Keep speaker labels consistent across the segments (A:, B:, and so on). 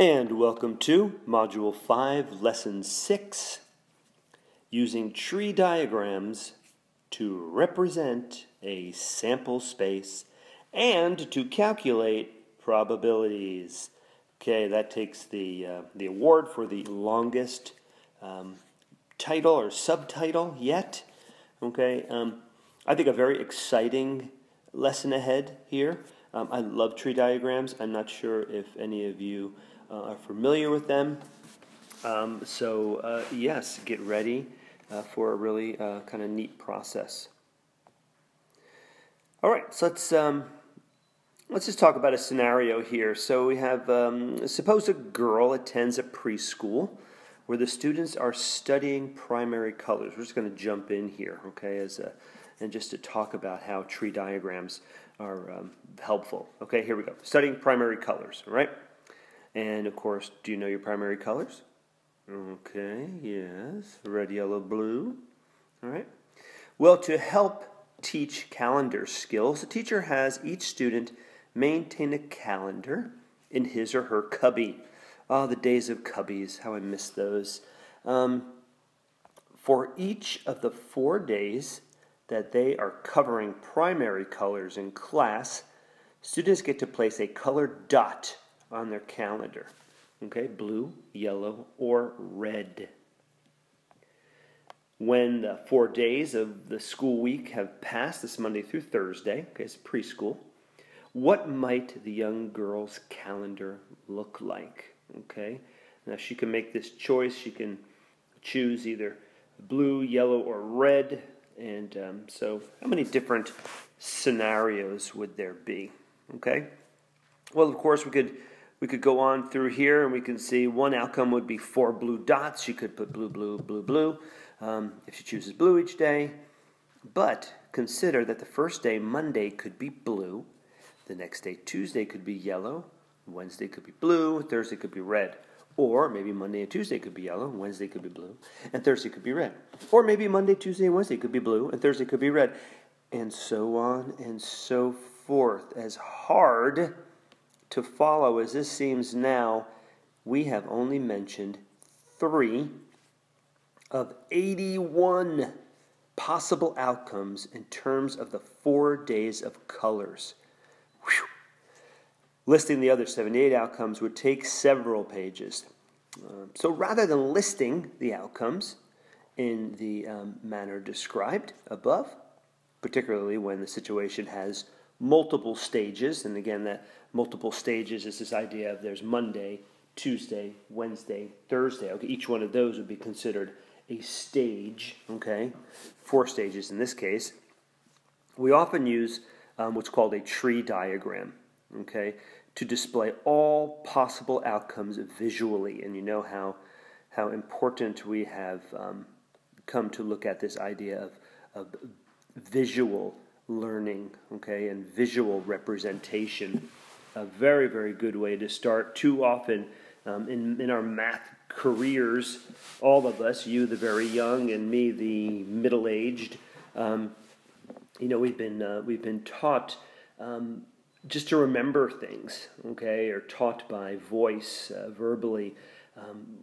A: And welcome to Module 5, Lesson 6, using tree diagrams to represent a sample space and to calculate probabilities. Okay, that takes the award for the longest title or subtitle yet. Okay, I think a very exciting lesson ahead here. I love tree diagrams. I'm not sure if any of you are familiar with them. Yes, get ready for a really kind of neat process. All right, so let's just talk about a scenario here. So we have, suppose a girl attends a preschool where the students are studying primary colors. We're just going to jump in here, okay, and just to talk about how tree diagrams are helpful. Okay, here we go. Studying primary colors, all right? And, of course, do you know your primary colors? Okay, yes. Red, yellow, blue. All right. Well, to help teach calendar skills, the teacher has each student maintain a calendar in his or her cubby. Oh, the days of cubbies, how I miss those. For each of the 4 days that they are covering primary colors in class, students get to place a colored dot on their calendar. Okay, blue, yellow, or red. When the 4 days of the school week have passed, this Monday through Thursday, okay, it's preschool, what might the young girl's calendar look like? Okay, now she can make this choice. She can choose either blue, yellow, or red. And so how many different scenarios would there be? Okay, well, of course, we could go on through here and we can see one outcome would be 4 blue dots. She could put blue, blue, blue, blue if she chooses blue each day. But consider that the first day, Monday, could be blue. The next day, Tuesday, could be yellow. Wednesday could be blue. Thursday could be red. Or maybe Monday and Tuesday could be yellow. Wednesday could be blue. And Thursday could be red. Or maybe Monday, Tuesday, and Wednesday could be blue. And Thursday could be red. And so on and so forth. As hard to follow as this seems now, we have only mentioned 3 of 81 possible outcomes in terms of the 4 days of colors. Whew. Listing the other 78 outcomes would take several pages. So rather than listing the outcomes in the manner described above, particularly when the situation has multiple stages, and again, that multiple stages is this idea of there's Monday, Tuesday, Wednesday, Thursday. Okay, each one of those would be considered a stage, okay? 4 stages in this case. We often use what's called a tree diagram, okay, to display all possible outcomes visually. And you know how important we have come to look at this idea of visual learning, okay, and visual representation. A very, very good way to start. Too often in our math careers, all of us, you the very young and me the middle-aged, we've been taught just to remember things, okay, or taught by voice, verbally.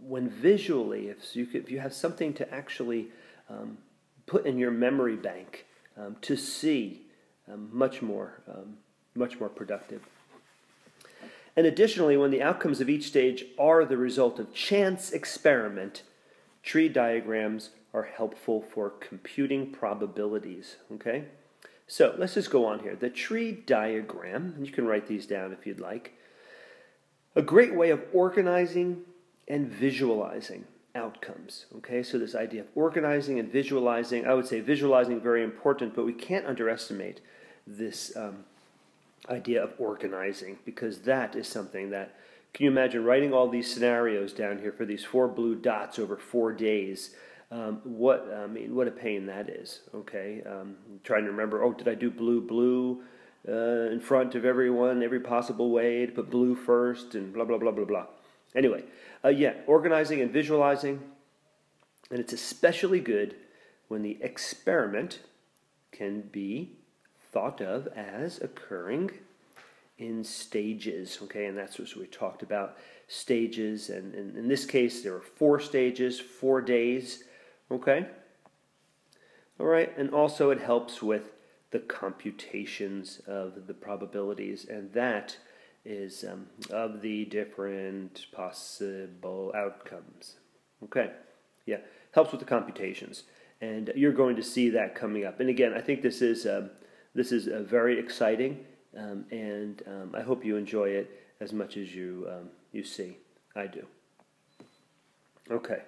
A: When visually, if you have something to actually put in your memory bank, to see, much more productive. And additionally, when the outcomes of each stage are the result of chance experiment, tree diagrams are helpful for computing probabilities. Okay, so let's just go on here. The tree diagram, and you can write these down if you'd like. A great way of organizing and visualizing outcomes. Okay, so this idea of organizing and visualizing, I would say visualizing very important, but we can't underestimate this idea of organizing, because that is something that, can you imagine writing all these scenarios down here for these 4 blue dots over 4 days? What a pain that is. Okay, trying to remember, did I do blue in front of everyone, every possible way to put blue first, and blah, blah, blah, blah, blah. Anyway, organizing and visualizing, and it's especially good when the experiment can be thought of as occurring in stages, okay? And that's what we talked about, stages. And in this case, there are 4 stages, 4 days, okay? All right, and also it helps with the computations of the probabilities, and that is of the different possible outcomes. Okay, yeah, helps with the computations, and you're going to see that coming up. And again, I think this is very exciting, and I hope you enjoy it as much as you see. I do. Okay.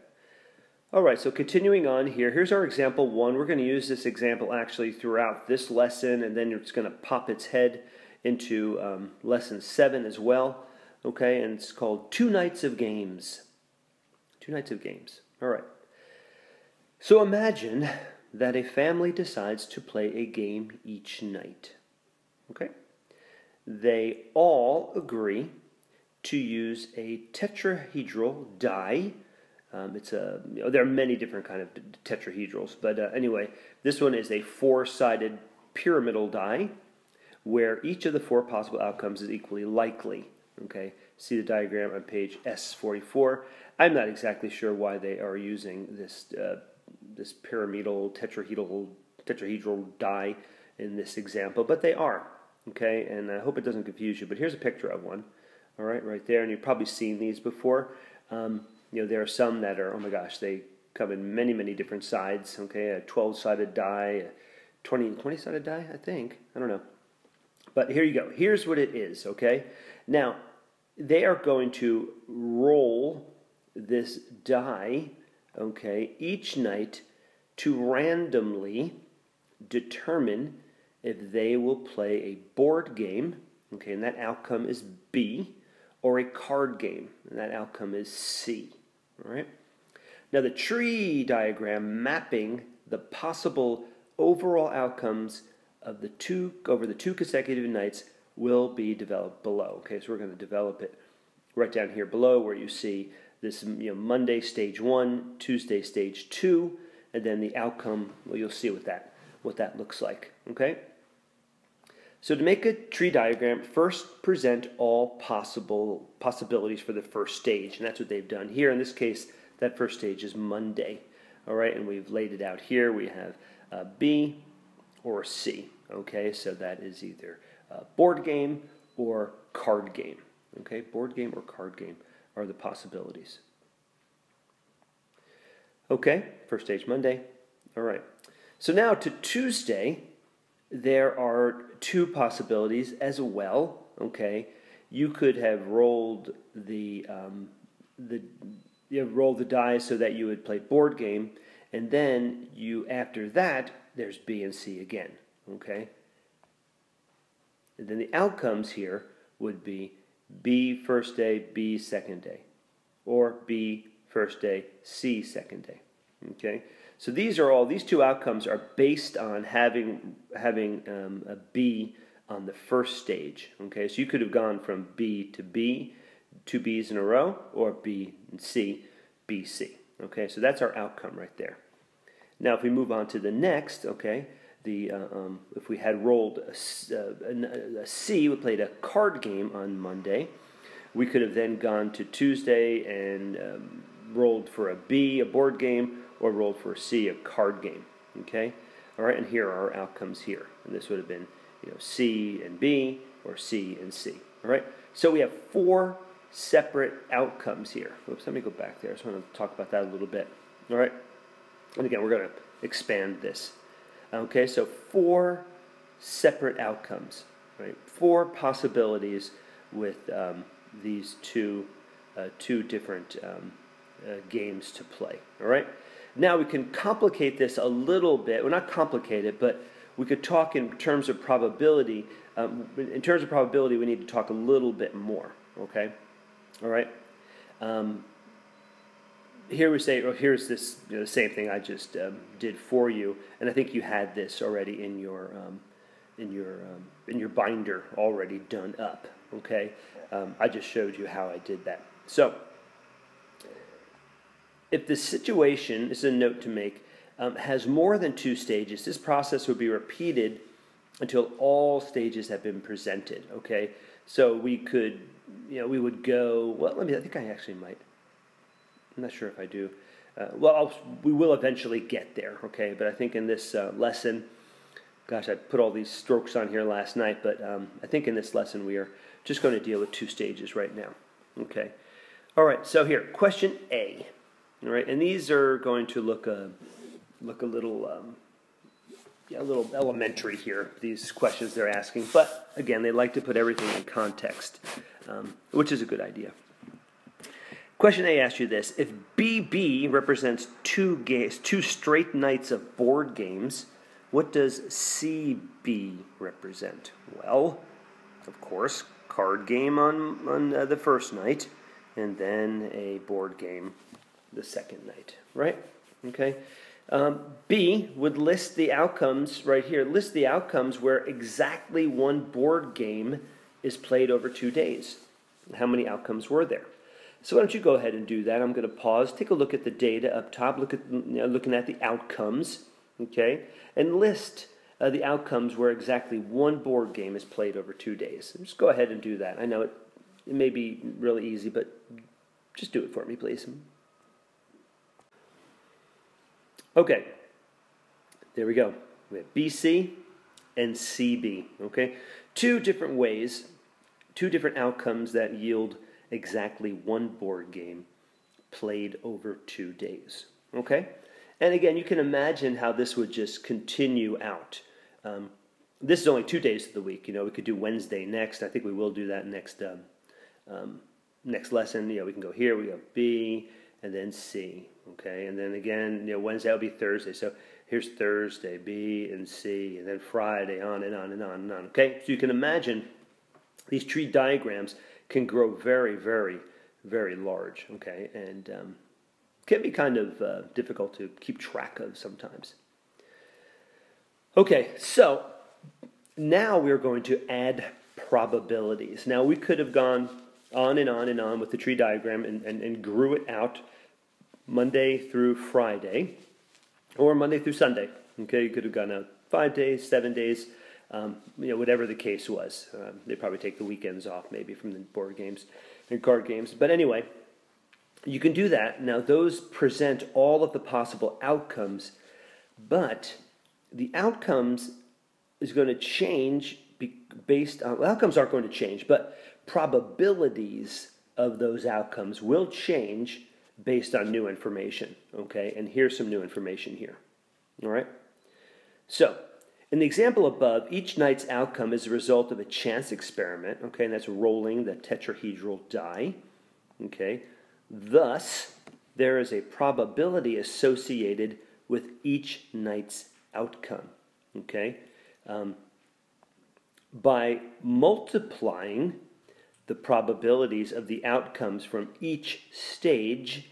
A: All right, so continuing on here, here's our example 1. We're going to use this example actually throughout this lesson, and then it's going to pop its head into lesson 7 as well. Okay, and it's called 2 Nights of Games. 2 Nights of Games. All right. So imagine that a family decides to play a game each night. Okay? They all agree to use a tetrahedral die. There are many different kind of tetrahedrals, but anyway, this one is a 4-sided pyramidal die where each of the 4 possible outcomes is equally likely. Okay, see the diagram on page S44. I'm not exactly sure why they are using this pyramidal tetrahedral die in this example, but they are. Okay, and I hope it doesn't confuse you. But here's a picture of one. All right, right there, and you've probably seen these before. There are some that are, oh my gosh, they come in many, many different sides, okay, a 12-sided die, a 20-sided die, I think, I don't know. But here you go, here's what it is, okay. Now, they are going to roll this die, okay, each night to randomly determine if they will play a board game, okay, and that outcome is B, or a card game, and that outcome is C. All right. Now the tree diagram mapping the possible overall outcomes of the 2 consecutive nights will be developed below. Okay, so we're going to develop it right down here below, where you see this Monday stage 1, Tuesday stage 2, and then the outcome. Well, you'll see what that looks like. Okay. So to make a tree diagram, first present all possibilities for the first stage, and that's what they've done here. In this case, that first stage is Monday, all right, and we've laid it out here. We have B or C, okay, so that is either board game or card game, okay, board game or card game are the possibilities. Okay, first stage Monday, all right. So now to Tuesday, there are 2 possibilities as well. Okay, you could have rolled the die so that you would play board game, and then after that there's B and C again. Okay, and then the outcomes here would be B first day, B second day, or B first day, C second day. Okay. So these 2 outcomes are based on having a B on the first stage. Okay, so you could have gone from B to B, 2 B's in a row, or B and C, B, C. Okay, so that's our outcome right there. Now, if we move on to the next, okay, if we had rolled a C, we played a card game on Monday. We could have then gone to Tuesday and rolled for a B, a board game, or rolled for a C, a card game. Okay, all right, and here are our outcomes here, and this would have been C and B, or C and C. All right, so we have 4 separate outcomes here. Oops, let me go back there. I just want to talk about that a little bit. All right, and again, we're going to expand this. Okay, so 4 separate outcomes, right? 4 possibilities with these two different games to play. All right. Now we can complicate this a little bit. Well, not complicate it, but we could talk in terms of probability. In terms of probability, we need to talk a little bit more. Okay. All right. Here we say, oh, here's this the same thing I just did for you, and I think you had this already in your binder already done up. Okay. I just showed you how I did that. So, if the situation, this is a note to make, has more than 2 stages, this process will be repeated until all stages have been presented. Okay. So we could, we would go, well, I think I actually might. I'm not sure if I do. We will eventually get there, okay? But I think in this lesson, gosh, I put all these strokes on here last night, but I think in this lesson we are just going to deal with 2 stages right now, okay? All right, so here, question A, all right? And these are going to look a little elementary here, these questions they're asking. But, again, they like to put everything in context, which is a good idea. Question A asks you this. If BB represents 2 straight nights of board games, what does CB represent? Well, of course, card game on the first night, and then a board game the second night, right? Okay. B would list the outcomes right here. List the outcomes where exactly 1 board game is played over 2 days. How many outcomes were there? So why don't you go ahead and do that? I'm going to pause, take a look at the data up top, looking at the outcomes, okay, and list the outcomes where exactly 1 board game is played over 2 days. Just go ahead and do that. I know it may be really easy, but just do it for me, please. Okay, there we go. We have BC and CB, okay? 2 different ways, 2 different outcomes that yield exactly 1 board game played over 2 days, okay? And again, you can imagine how this would just continue out. This is only 2 days of the week. We could do Wednesday next. I think we will do that next lesson. We can go here, we go B, and then C, okay? And then again, Wednesday will be Thursday. So here's Thursday, B and C, and then Friday, on and on and on and on, okay? So you can imagine these tree diagrams can grow very, very, very large, okay? And can be kind of difficult to keep track of sometimes. Okay, so now we're going to add probabilities. Now we could have gone on and on and on with the tree diagram and grew it out Monday through Friday, or Monday through Sunday. Okay, you could have gone out 5 days, 7 days, whatever the case was. They probably take the weekends off maybe from the board games and card games. But anyway, you can do that. Now those present all of the possible outcomes, but the outcomes is going to change based on, outcomes aren't going to change, but probabilities of those outcomes will change based on new information, okay? And here's some new information here, all right? So, in the example above, each night's outcome is a result of a chance experiment, okay? And that's rolling the tetrahedral die, okay? Thus, there is a probability associated with each night's outcome, okay? By multiplying the probabilities of the outcomes from each stage,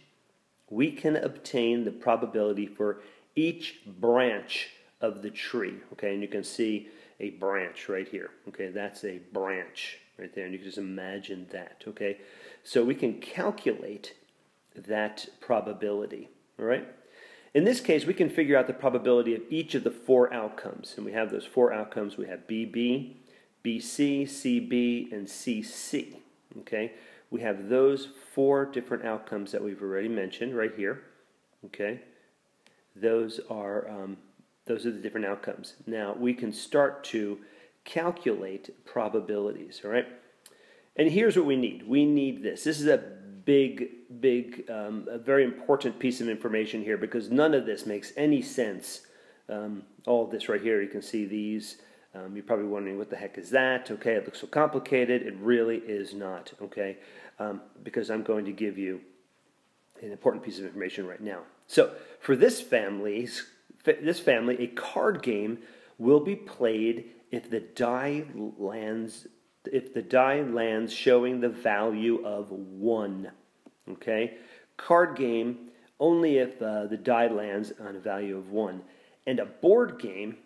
A: we can obtain the probability for each branch of the tree, okay? And you can see a branch right here, okay? That's a branch right there, and you can just imagine that, okay? So we can calculate that probability, all right? In this case, we can figure out the probability of each of the 4 outcomes, and we have those 4 outcomes. We have BB, BC, CB, and CC, okay? We have those 4 different outcomes that we've already mentioned right here, okay? Those are the different outcomes. Now, we can start to calculate probabilities, all right? And here's what we need. We need this. This is a a very important piece of information here, because none of this makes any sense. All of this right here, you can see these. You're probably wondering, what the heck is that? Okay, it looks so complicated. It really is not, okay? Because I'm going to give you an important piece of information right now. So, for this family, a card game will be played if the die lands showing the value of 1. Okay? Card game only if the die lands on a value of 1. And a board game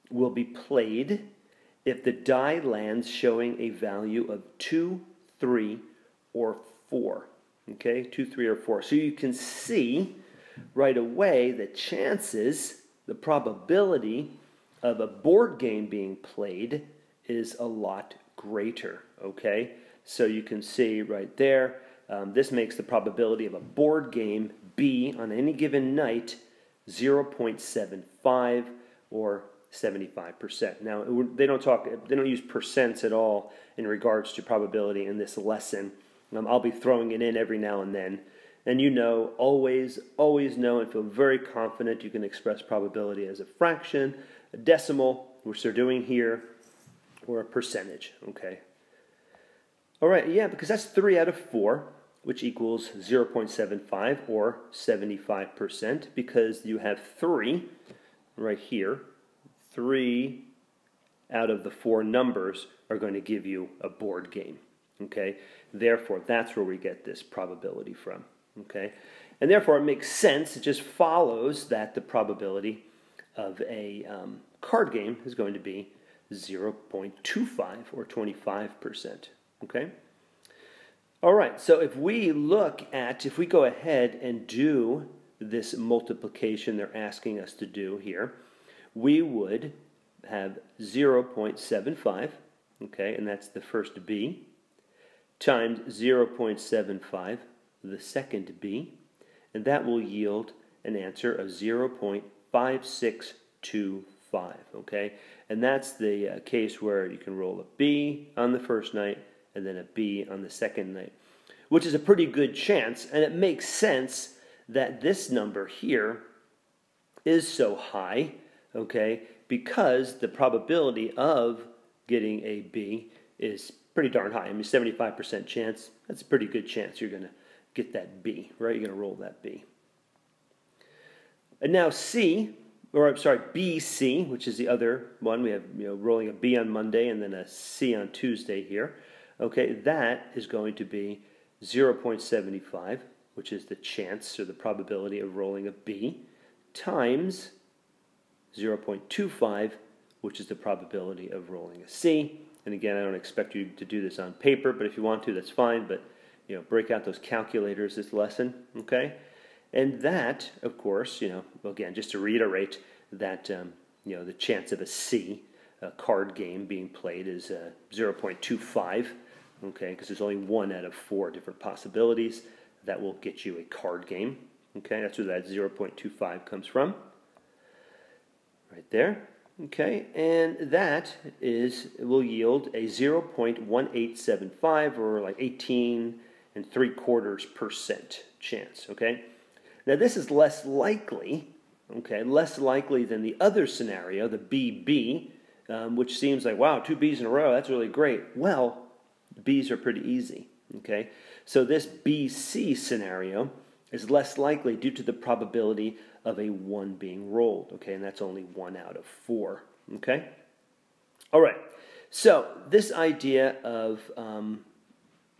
A: will be played if the die lands showing a value of 2, 3, or 4. Okay? 2, 3, or 4. So you can see right away the chances, the probability of a board game being played is a lot greater, okay? So you can see right there, this makes the probability of a board game B on any given night 0.75 or 75%. Now, they don't use percents at all in regards to probability in this lesson. I'll be throwing it in every now and then. And you know, always know and feel very confident you can express probability as a fraction, a decimal, which they're doing here, or a percentage, okay? All right, yeah, because that's 3 out of 4, which equals 0.75 or 75%, because you have 3 right here. 3 out of the 4 numbers are going to give you a board game, okay? Therefore, that's where we get this probability from, okay? And therefore, it makes sense. It just follows that the probability of a card game is going to be 0.25 or 25%, okay? All right, so if we go ahead and do this multiplication they're asking us to do here, we would have 0.75, okay, and that's the first B, times 0.75, the second B, and that will yield an answer of 0.5625, okay? And that's the case where you can roll a B on the first night and then a B on the second night, which is a pretty good chance, and it makes sense that this number here is so high, okay, because the probability of getting a B is pretty darn high. I mean, 75% chance, that's a pretty good chance you're going to get that B, right? You're going to roll that B. And now BC, which is the other one. We have, rolling a B on Monday and then a C on Tuesday here. Okay, that is going to be 0.75, which is the chance or the probability of rolling a B, times 0.25, which is the probability of rolling a C. And again, I don't expect you to do this on paper, but if you want to, that's fine. But break out those calculators this lesson, okay? And that, of course, again, just to reiterate that, the chance of a C, a card game being played, is 0.25, okay? Because there's only 1 out of 4 different possibilities that will get you a card game, okay? That's where that 0.25 comes from, right there, okay? And that will yield a 0.1875 or like 18.75% chance, okay? Now, this is less likely, okay, less likely than the other scenario, the BB, which seems like, wow, 2 Bs in a row, that's really great. Well, Bs are pretty easy, okay? So this BC scenario is less likely due to the probability of a 1 being rolled, okay? And that's only 1 out of 4, okay? All right, so this idea of...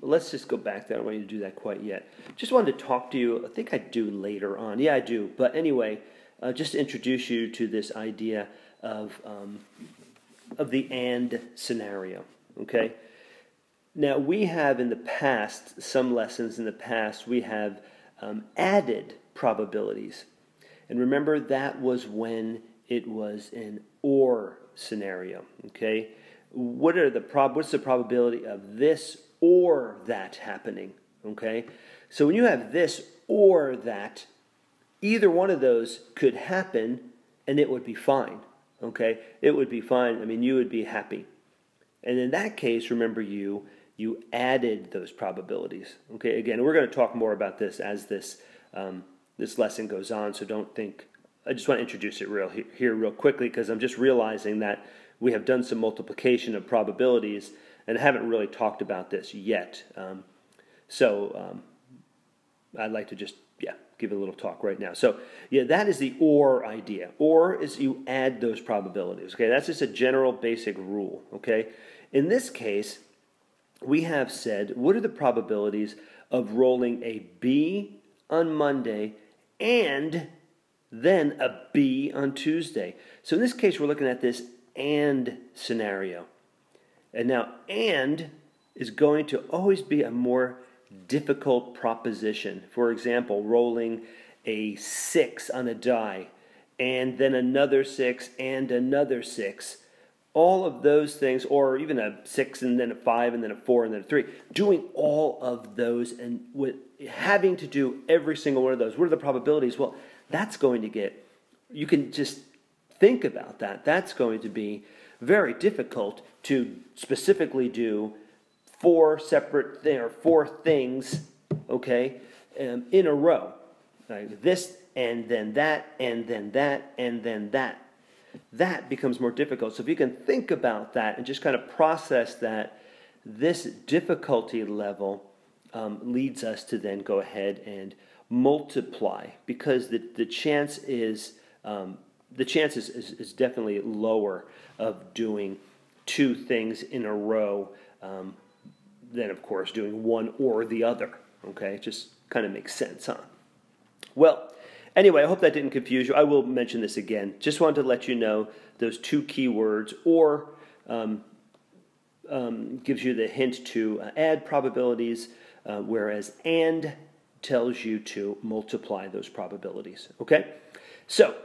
A: let's just go back there. I don't want you to do that quite yet. Just wanted to talk to you. I think I do later on. Yeah, I do. But anyway, just to introduce you to this idea of the AND scenario. Okay. Now we have in the past, some lessons in the past, we have added probabilities, and remember that was when it was an OR scenario. Okay. What's the probability of this or that happening, okay? So when you have this or that, either one of those could happen and it would be fine, okay? It would be fine. I mean, you would be happy. And in that case, remember you added those probabilities, okay? Again, we're going to talk more about this as this lesson goes on, so don't think... I just want to introduce it here real quickly because I'm just realizing that we have done some multiplication of probabilities and haven't really talked about this yet. So I'd like to just, give a little talk right now. So, that is the OR idea. OR is you add those probabilities, okay? That's just a general basic rule, okay? In this case, we have said, what are the probabilities of rolling a B on Monday and then a B on Tuesday? So in this case, we're looking at this AND scenario. And now, AND is going to always be a more difficult proposition. For example, rolling a 6 on a die, and then another 6 and another 6. all of those things, or even a 6 and then a 5 and then a 4 and then a 3, doing all of those and with having to do every single one of those, what are the probabilities? Well, that's going to get, you can just think about that. That's going to be very difficult to specifically do four things, okay, in a row. Like this, and then that, and then that, and then that. That becomes more difficult. So if you can think about that and just kind of process that, this difficulty level leads us to then go ahead and multiply, because the chance is definitely lower of doing two things in a row than, of course, doing one or the other. Okay, it just kind of makes sense, huh? Well, anyway, I hope that didn't confuse you. I will mention this again. Just wanted to let you know those two key words, or gives you the hint to add probabilities, whereas and tells you to multiply those probabilities. Okay? So,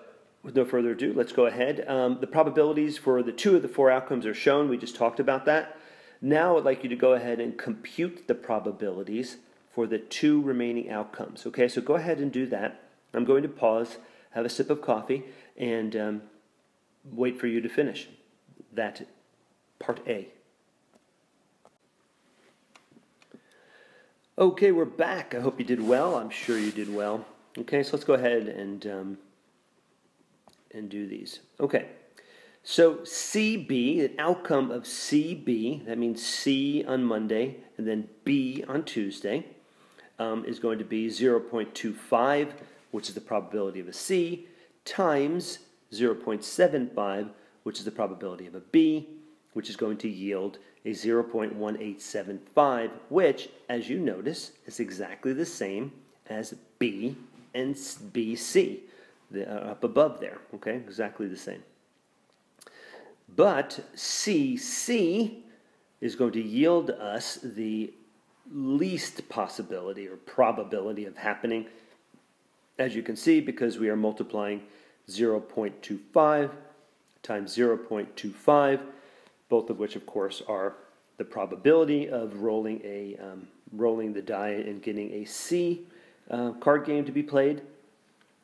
A: with no further ado, let's go ahead. The probabilities for the 2 of the 4 outcomes are shown. We just talked about that. Now I'd like you to go ahead and compute the probabilities for the 2 remaining outcomes. Okay, so go ahead and do that. I'm going to pause, have a sip of coffee, and wait for you to finish that part A. Okay, we're back. I hope you did well. I'm sure you did well. Okay, so let's go ahead and do these. Okay, so CB, an outcome of CB, that means C on Monday and then B on Tuesday, is going to be 0.25, which is the probability of a C, times 0.75, which is the probability of a B, which is going to yield a 0.1875, which, as you notice, is exactly the same as B and BC, up above there, okay? Exactly the same. But CC is going to yield us the least possibility or probability of happening, as you can see, because we are multiplying 0.25 times 0.25, both of which, of course, are the probability of rolling the die and getting a C card game to be played,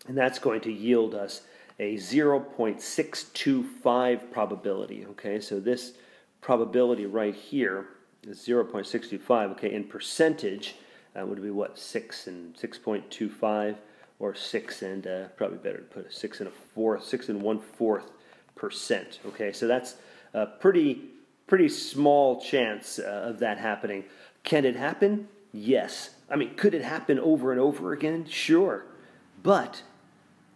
A: and that's going to yield us a 0.625 probability. Okay, so this probability right here is 0.625. Okay, in percentage, would be what, 6 and 6.25, or 6 and probably better to put a 6 and 1/4%. Okay, so that's a pretty small chance of that happening. Can it happen? Yes. I mean, could it happen over and over again? Sure, but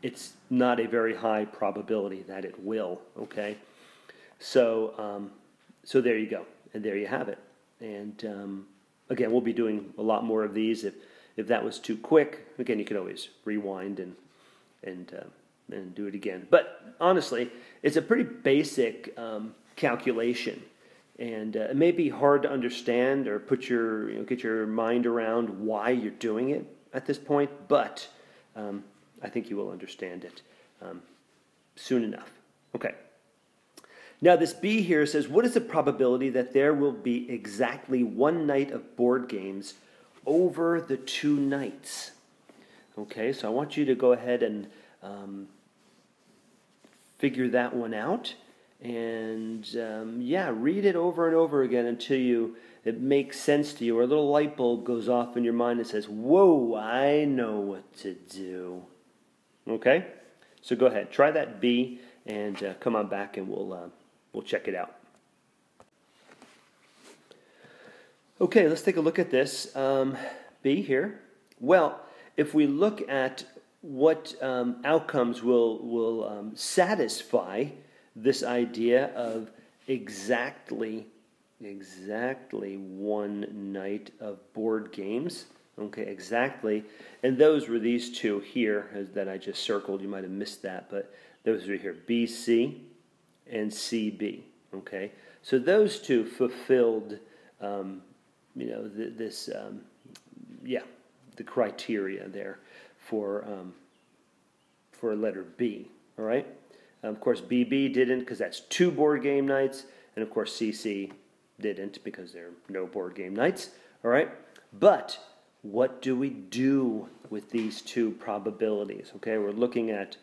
A: it's not a very high probability that it will. Okay, so so there you go, and there you have it. And again, we'll be doing a lot more of these. If that was too quick, again, you can always rewind and do it again. But honestly, it's a pretty basic calculation, and it may be hard to understand or get your mind around why you're doing it at this point. But I think you will understand it soon enough. Okay. Now this B here says, what is the probability that there will be exactly one night of board games over the 2 nights? Okay, so I want you to go ahead and figure that one out. And read it over and over again until it makes sense to you, or a little light bulb goes off in your mind and says, whoa, I know what to do. Okay? So go ahead, try that B, and come on back and we'll check it out. Okay, let's take a look at this B here. Well, if we look at what outcomes will satisfy this idea of exactly one night of board games. Okay, exactly. And those were these two here that I just circled. You might have missed that, but those are here, BC and CB. Okay, so those two fulfilled, the criteria there for letter B. All right. Of course, BB didn't because that's 2 board game nights. And of course, CC didn't because there are no board game nights. All right? But what do we do with these 2 probabilities? Okay, we're looking at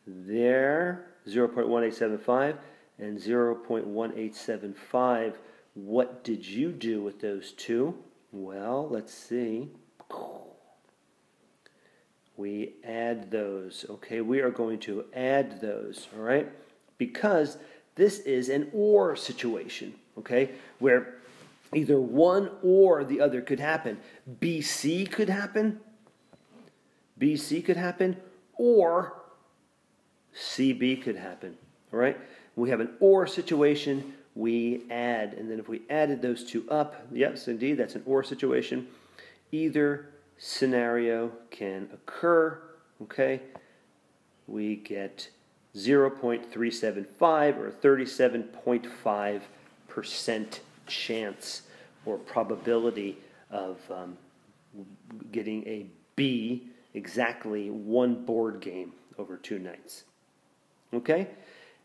A: their 0.1875 and 0.1875. What did you do with those 2? Well, let's see. We add those, okay? We are going to add those, all right? Because this is an or situation, okay? Where either one or the other could happen. BC could happen. BC could happen. Or CB could happen, all right? We have an or situation, we add. And then if we added those 2 up, yes, indeed, that's an or situation. Either scenario can occur, okay? We get 0.375 or 37.5% chance or probability of getting a B, exactly 1 board game over 2 nights. Okay?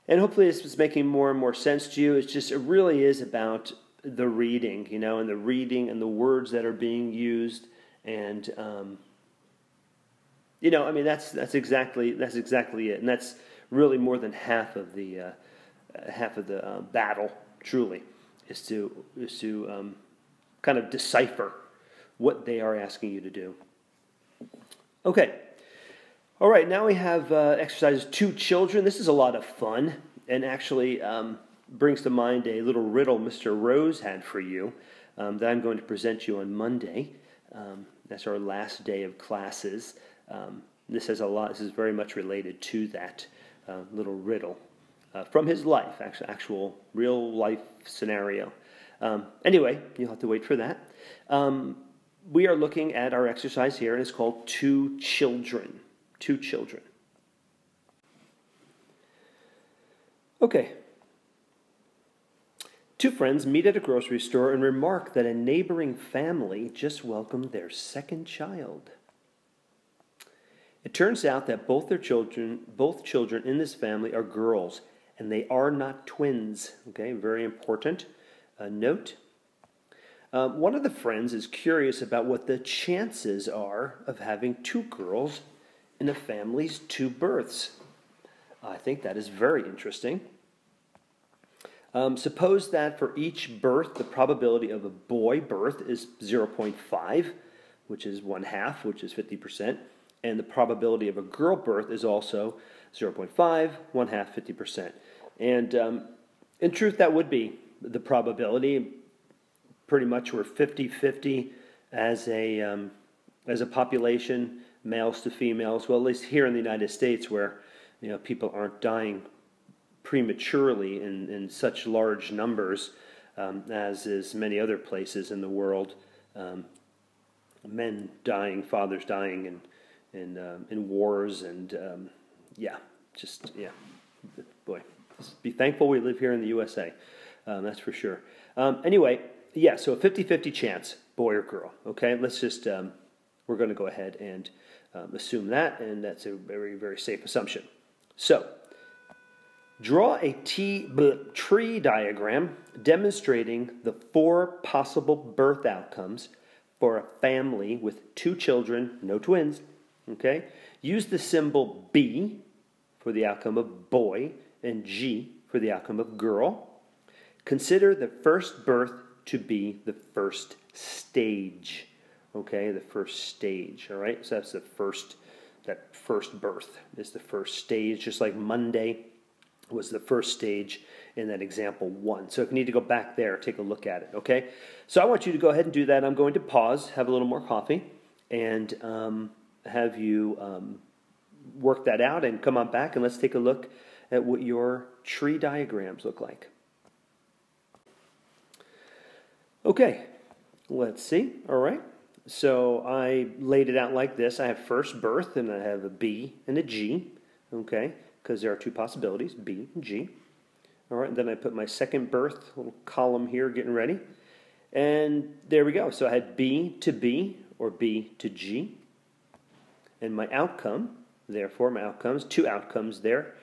A: And hopefully this is making more and more sense to you. It's just, it really is about the reading, you know, and the reading and the words that are being used. And, you know, I mean, that's exactly it. And that's really more than half of the battle, truly, is to kind of decipher what they are asking you to do. Okay. All right, now we have exercises 2 children. This is a lot of fun and actually brings to mind a little riddle Mr. Rose had for you that I'm going to present you on Monday. That's our last day of classes. This is very much related to that little riddle from his life, actual real life scenario. Anyway, you'll have to wait for that. We are looking at our exercise here, and it's called 2 children. 2 children. Okay. 2 friends meet at a grocery store and remark that a neighboring family just welcomed their 2nd child. It turns out that both children in this family are girls, and they are not twins. Okay, very important note. One of the friends is curious about what the chances are of having 2 girls in a family's 2 births. I think that is very interesting. Suppose that for each birth, the probability of a boy birth is 0.5, which is 1/2, which is 50%. And the probability of a girl birth is also 0.5, 1/2, 50%. And in truth, that would be the probability. Pretty much we're 50-50 as a population, males to females. Well, at least here in the United States, where people aren't dying prematurely in such large numbers as is many other places in the world. Men dying, fathers dying in wars, and boy, just be thankful we live here in the USA. That's for sure. Anyway, so a 50-50 chance, boy or girl. Okay, let's just we're going to go ahead and assume that, and that's a very, very safe assumption. So, draw a tree diagram demonstrating the 4 possible birth outcomes for a family with 2 children, no twins. Okay? Use the symbol B for the outcome of boy and G for the outcome of girl. Consider the first birth to be the first stage. Okay, the first stage. All right, so that's that first birth is the first stage, just like Monday was the first stage in that example 1. So if you need to go back there, take a look at it, okay? So I want you to go ahead and do that. I'm going to pause, have a little more coffee, and have you work that out and come on back, and let's take a look at what your tree diagrams look like. Okay, let's see. All right. So I laid it out like this. I have first birth, and I have a B and a G, okay, because there are 2 possibilities, B and G. All right, and then I put my second birth, little column here, getting ready. And there we go. So I had B to B, or B to G. And my outcome, therefore, my outcomes, 2 outcomes there.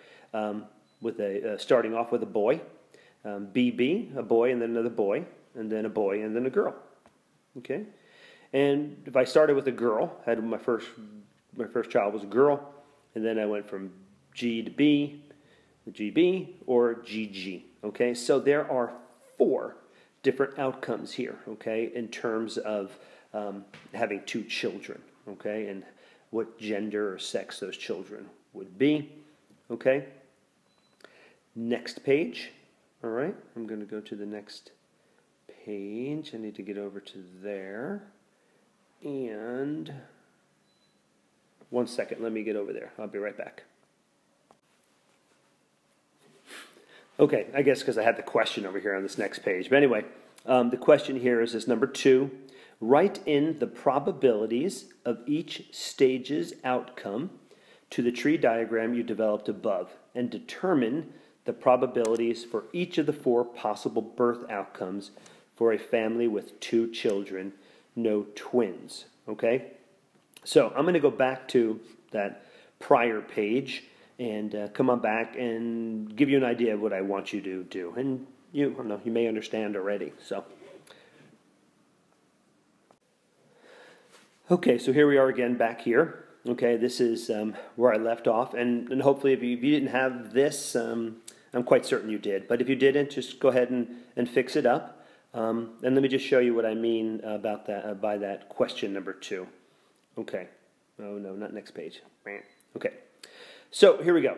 A: with starting off with a boy, BB, a boy and then another boy, and then a boy and then a girl. Okay, and if I started with a girl, had my first child was a girl, and then I went from G to B, GB, or GG. Okay, so there are 4 different outcomes here. Okay, in terms of having 2 children. Okay, and what gender or sex those children would be. Okay, next page. All right, I'm going to go to the next page. I need to get over to there. And 1 second, let me get over there. I'll be right back. Okay, I guess because I had the question over here on this next page. But anyway, the question here is this number 2. Write in the probabilities of each stage's outcome to the tree diagram you developed above and determine the probabilities for each of the 4 possible birth outcomes for a family with 2 children, no twins. Okay? So I'm going to go back to that prior page and come on back and give you an idea of what I want you to do. And you may understand already. So. Okay, so here we are again back here. Okay, this is where I left off, and hopefully if you didn't have this, I'm quite certain you did. But if you didn't, just go ahead and fix it up. And let me just show you what I mean about that by that question number 2. Okay. Oh no, not next page. Okay. So here we go.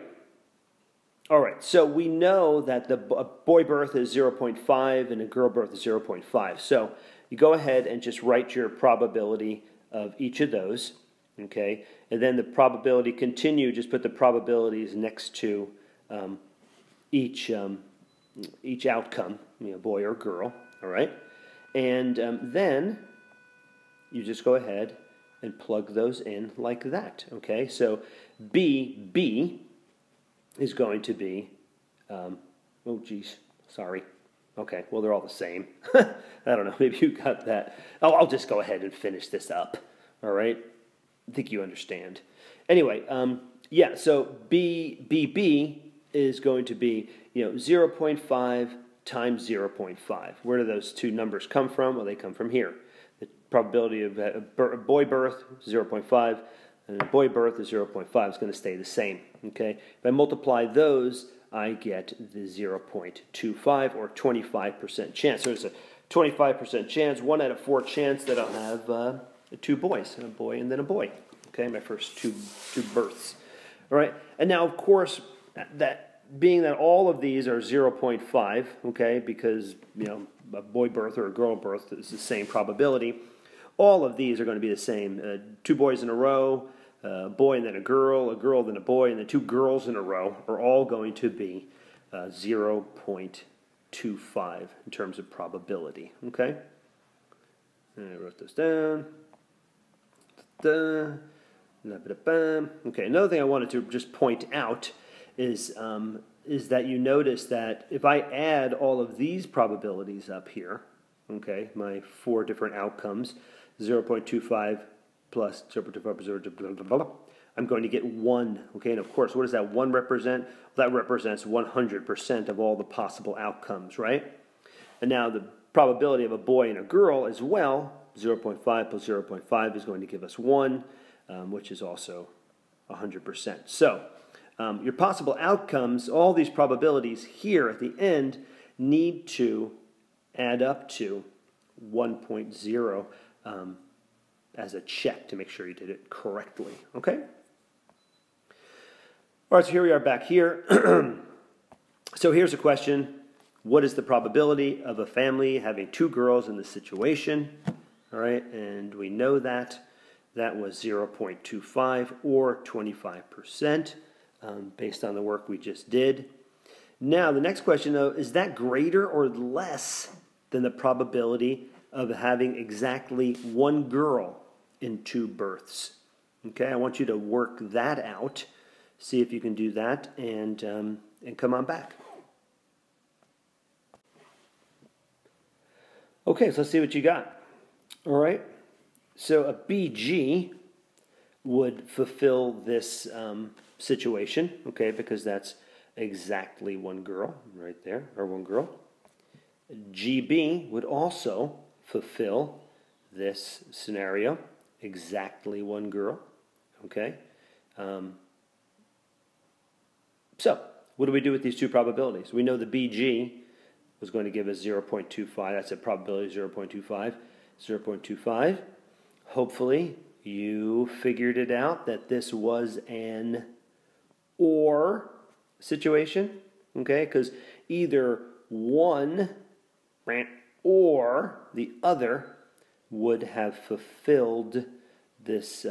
A: All right. So we know that a boy birth is 0.5 and a girl birth is 0.5. So you go ahead and just write your probability of each of those, okay, and then the probability continue. Just put the probabilities next to each outcome, boy or girl, all right, and then you just go ahead and plug those in like that, okay. So B is going to be, oh geez, sorry. Okay, well, they're all the same. I don't know, maybe you got that. Oh, I'll just go ahead and finish this up, all right? I think you understand. Anyway, yeah, so BB is going to be, 0.5 times 0.5. Where do those 2 numbers come from? Well, they come from here. The probability of a boy birth, 0.5, and a boy birth is 0.5. It's going to stay the same, okay? If I multiply those, I get the 0.25 or 25% chance. So there's a 25% chance, 1 out of 4 chance that I'll have 2 boys, a boy and then a boy. Okay, my first two births. All right, and now of course, being that all of these are 0.5, okay, because a boy birth or a girl birth is the same probability. All of these are going to be the same. 2 boys in a row. A boy and then a girl then a boy, and then 2 girls in a row are all going to be 0.25 in terms of probability. Okay? And I wrote this down. Okay, another thing I wanted to just point out is that you notice that if I add all of these probabilities up here, okay, my 4 different outcomes, 0.25 plus 0.25, I'm going to get 1. Okay, and of course, what does that 1 represent? Well, that represents 100% of all the possible outcomes, right? And now the probability of a boy and a girl as well, 0.5 plus 0.5 is going to give us 1, which is also 100%. So your possible outcomes, all these probabilities here at the end, need to add up to 1.0 as a check to make sure you did it correctly. Okay? All right, so here we are back here. So here's a question. What is the probability of a family having 2 girls in this situation? All right, and we know that was 0.25 or 25% based on the work we just did. Now, the next question, though, is that greater or less than the probability of having exactly 1 girl in 2 births? Okay, I want you to work that out. See if you can do that, and come on back. Okay, so let's see what you got. All right, so a BG would fulfill this situation, okay, because that's exactly one girl, right there, or one girl. GB would also fulfill this scenario, exactly one girl, okay? So, what do we do with these two probabilities? We know the BG was going to give us 0.25. That's a probability of 0.25. 0.25. Hopefully, you figured it out that this was an or situation, okay? Because either one or the other would have fulfilled this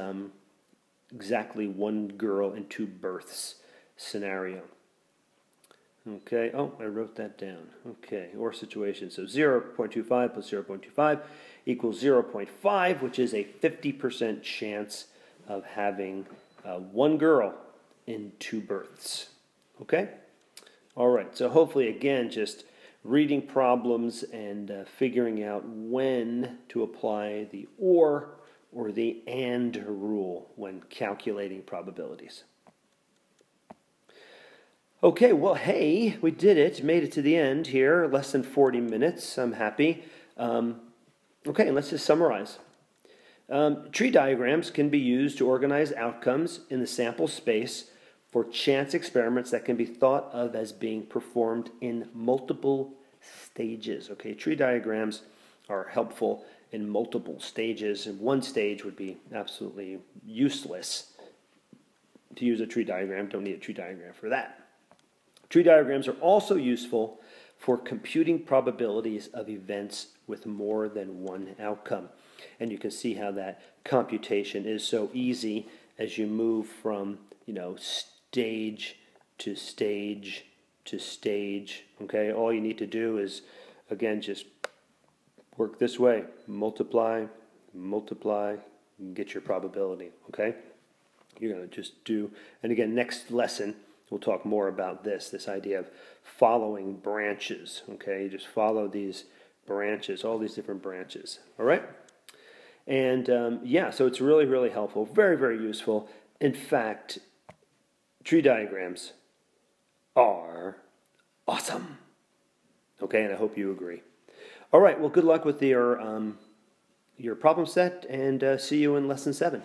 A: exactly one girl and two births scenario. Okay, oh, I wrote that down. Okay, or situation. So 0.25 plus 0.25 equals 0.5, which is a 50% chance of having one girl in two births. Okay? All right, so hopefully, again, just reading problems and figuring out when to apply the or the and rule when calculating probabilities. Okay, well, hey, we did it. Made it to the end here. Less than 40 minutes. I'm happy. Okay, let's just summarize. Tree diagrams can be used to organize outcomes in the sample space for chance experiments that can be thought of as being performed in multiple stages. Okay, tree diagrams are helpful in multiple stages, and one stage would be absolutely useless to use a tree diagram. Don't need a tree diagram for that. Tree diagrams are also useful for computing probabilities of events with more than one outcome. And you can see how that computation is so easy as you move from, stage to stage to stage. Okay, all you need to do is, again, just work this way. Multiply, get your probability. Okay, you're going to just do, and again, next lesson, we'll talk more about this idea of following branches, okay? You just follow these branches, all these different branches, all right? And, so it's really, really helpful, very, very useful. In fact, tree diagrams are awesome, okay? And I hope you agree. All right, well, good luck with your problem set, and see you in Lesson 7.